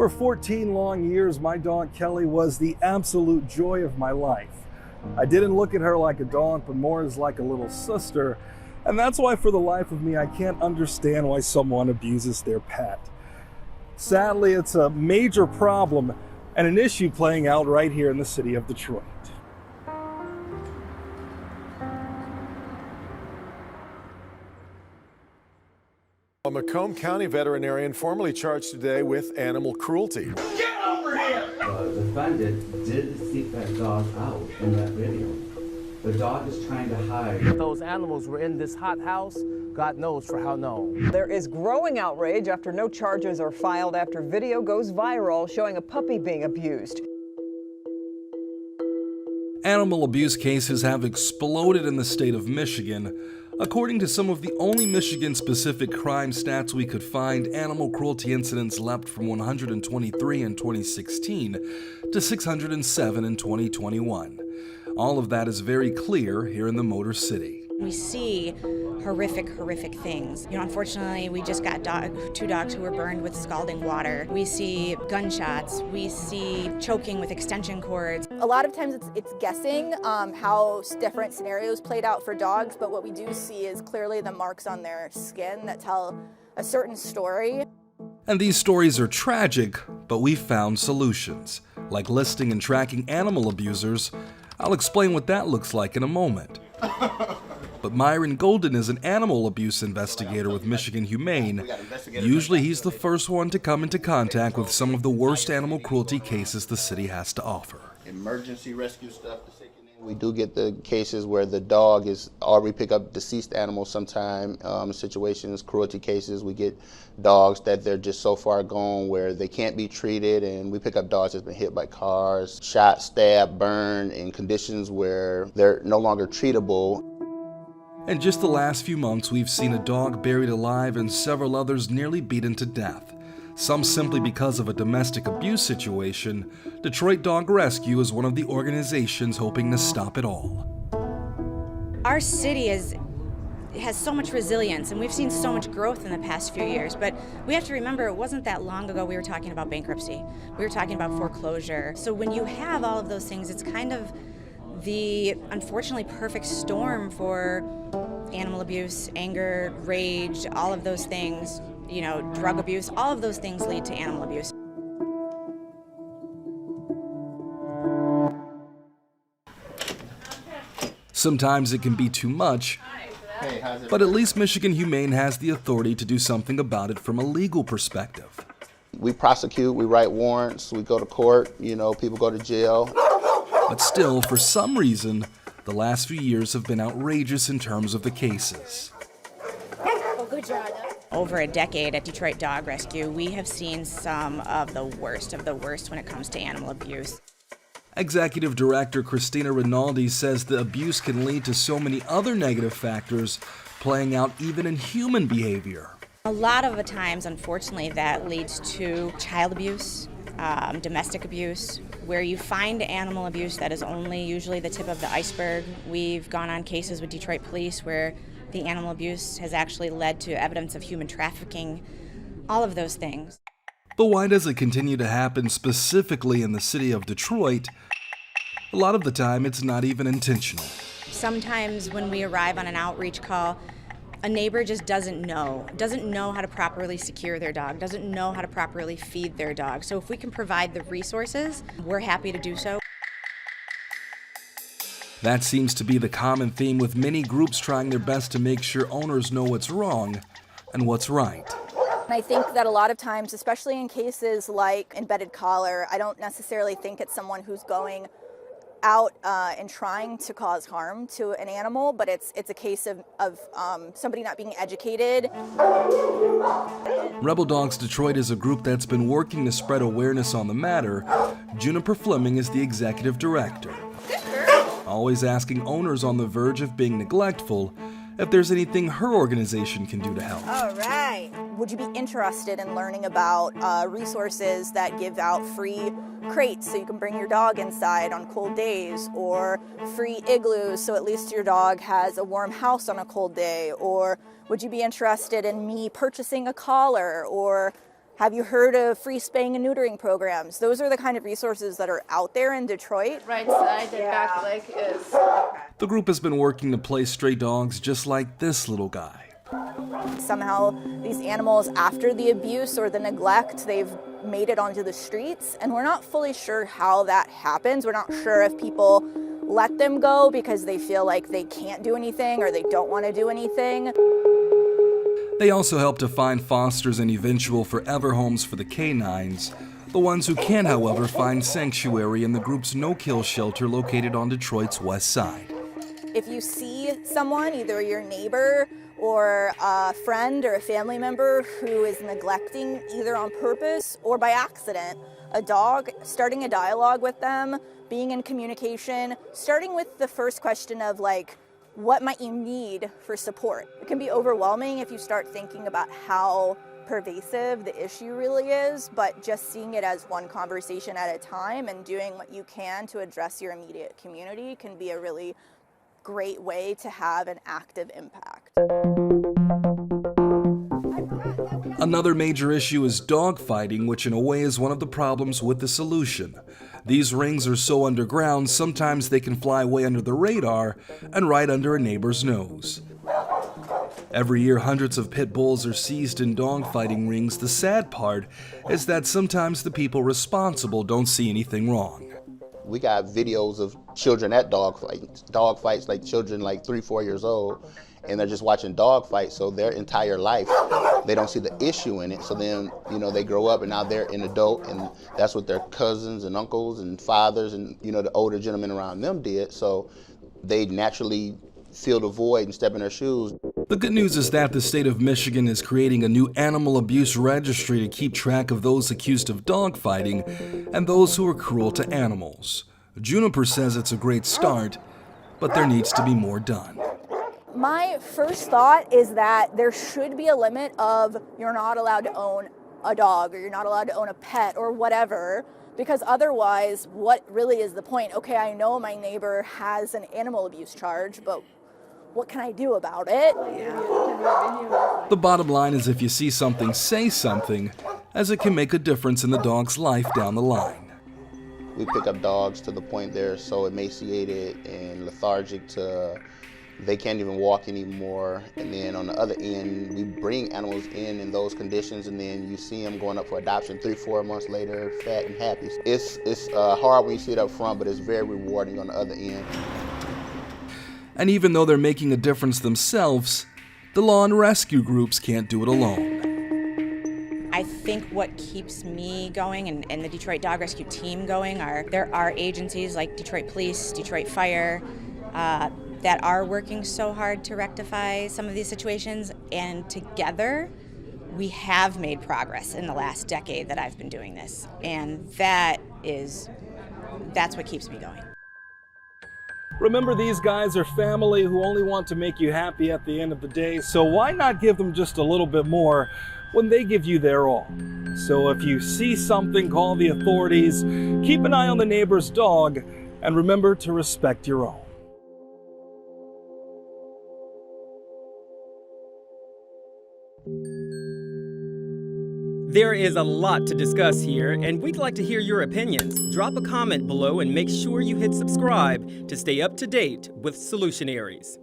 For 14 long years, my dog Kelly was the absolute joy of my life. I didn't look at her like a dog, but more as like a little sister. And that's why for the life of me, I can't understand why someone abuses their pet. Sadly, it's a major problem and an issue playing out right here in the city of Detroit. A Macomb County veterinarian formally charged today with animal cruelty. Get over here! The defendant did seek that dog out in that video. The dog is trying to hide. Those animals were in this hot house, God knows for how long. There is growing outrage after no charges are filed after video goes viral showing a puppy being abused. Animal abuse cases have exploded in the state of Michigan. According to some of the only Michigan-specific crime stats we could find, animal cruelty incidents leapt from 123 in 2016 to 607 in 2021. All of that is very clear here in the Motor City. We see horrific things. Unfortunately, we just got two dogs who were burned with scalding water. We see gunshots. We see choking with extension cords. A lot of times it's guessing how different scenarios played out for dogs, but what we do see is clearly the marks on their skin that tell a certain story. And these stories are tragic, but we've found solutions, like listing and tracking animal abusers. I'll explain what that looks like in a moment. But Myron Golden is an animal abuse investigator with Michigan Humane. Usually he's the first one to come into contact with some of the worst animal cruelty cases the city has to offer. Emergency rescue stuff. We do get the cases where the dog is, or we pick up deceased animals sometime, situations, cruelty cases. We get dogs that they're just so far gone where they can't be treated, and we pick up dogs that's been hit by cars, shot, stabbed, burned, in conditions where they're no longer treatable. In just the last few months, we've seen a dog buried alive and several others nearly beaten to death. Some simply because of a domestic abuse situation. Detroit Dog Rescue is one of the organizations hoping to stop it all. Our city has so much resilience, and we've seen so much growth in the past few years, but we have to remember it wasn't that long ago we were talking about bankruptcy. We were talking about foreclosure. So when you have all of those things, it's kind of the unfortunately perfect storm for animal abuse, anger, rage, all of those things, drug abuse, all of those things lead to animal abuse. Sometimes it can be too much, but at least Michigan Humane has the authority to do something about it from a legal perspective. We prosecute, we write warrants, we go to court, people go to jail. But still, for some reason, the last few years have been outrageous in terms of the cases. Over a decade at Detroit Dog Rescue, we have seen some of the worst when it comes to animal abuse. Executive Director Christina Rinaldi says the abuse can lead to so many other negative factors, playing out even in human behavior. A lot of the times, unfortunately, that leads to child abuse, domestic abuse, where you find animal abuse that is only usually the tip of the iceberg. We've gone on cases with Detroit police where the animal abuse has actually led to evidence of human trafficking, all of those things. But why does it continue to happen specifically in the city of Detroit? A lot of the time, it's not even intentional. Sometimes when we arrive on an outreach call, a neighbor just doesn't know how to properly secure their dog, doesn't know how to properly feed their dog. So if we can provide the resources, we're happy to do so. That seems to be the common theme with many groups trying their best to make sure owners know what's wrong and what's right. I think that a lot of times, especially in cases like embedded collar, I don't necessarily think it's someone who's going out and trying to cause harm to an animal, but it's a case of somebody not being educated. Rebel Dogs Detroit is a group that's been working to spread awareness on the matter. Juniper Fleming is the executive director, always asking owners on the verge of being neglectful if there's anything her organization can do to help. All right. Would you be interested in learning about resources that give out free crates so you can bring your dog inside on cold days, or free igloos so at least your dog has a warm house on a cold day? Or would you be interested in me purchasing a collar? Or Have you heard of free spaying and neutering programs? Those are the kind of resources that are out there in Detroit. Right side, the back leg is... The group has been working to place stray dogs just like this little guy. Somehow these animals, after the abuse or the neglect, they've made it onto the streets, and we're not fully sure how that happens. We're not sure if people let them go because they feel like they can't do anything or they don't want to do anything. They also help to find fosters and eventual forever homes for the canines, the ones who can, however, find sanctuary in the group's no-kill shelter located on Detroit's west side. If you see someone, either your neighbor or a friend or a family member who is neglecting either on purpose or by accident a dog, starting a dialogue with them, being in communication, starting with the first question of like, what might you need for support? It can be overwhelming if you start thinking about how pervasive the issue really is, but just seeing it as one conversation at a time and doing what you can to address your immediate community can be a really great way to have an active impact. Another major issue is dog fighting, which in a way is one of the problems with the solution. These rings are so underground, sometimes they can fly way under the radar and right under a neighbor's nose. Every year, hundreds of pit bulls are seized in dogfighting rings. The sad part is that sometimes the people responsible don't see anything wrong. We got videos of children at dog fights, like children like 3-4 years old, and they're just watching dog fights. So their entire life, they don't see the issue in it. So then, they grow up and now they're an adult, and that's what their cousins and uncles and fathers and, the older gentlemen around them did. So they naturally fill the void and step in their shoes. The good news is that the state of Michigan is creating a new animal abuse registry to keep track of those accused of dogfighting and those who are cruel to animals. Juniper says it's a great start, but there needs to be more done. My first thought is that there should be a limit of you're not allowed to own a dog or you're not allowed to own a pet or whatever, because otherwise, what really is the point? Okay, I know my neighbor has an animal abuse charge, but what can I do about it? The bottom line is if you see something, say something, as it can make a difference in the dog's life down the line. We pick up dogs to the point they're so emaciated and lethargic to they can't even walk anymore. And then on the other end, we bring animals in those conditions, and then you see them going up for adoption 3-4 months later, fat and happy. It's hard when you see it up front, but it's very rewarding on the other end. And even though they're making a difference themselves, the law and rescue groups can't do it alone. I think what keeps me going and the Detroit Dog Rescue team going there are agencies like Detroit Police, Detroit Fire, that are working so hard to rectify some of these situations, and together we have made progress in the last decade that I've been doing this, and that's what keeps me going. Remember, these guys are family who only want to make you happy at the end of the day, so why not give them just a little bit more when they give you their all? So if you see something, call the authorities, keep an eye on the neighbor's dog, and remember to respect your own. There is a lot to discuss here, and we'd like to hear your opinions. Drop a comment below and make sure you hit subscribe to stay up to date with Solutionaries.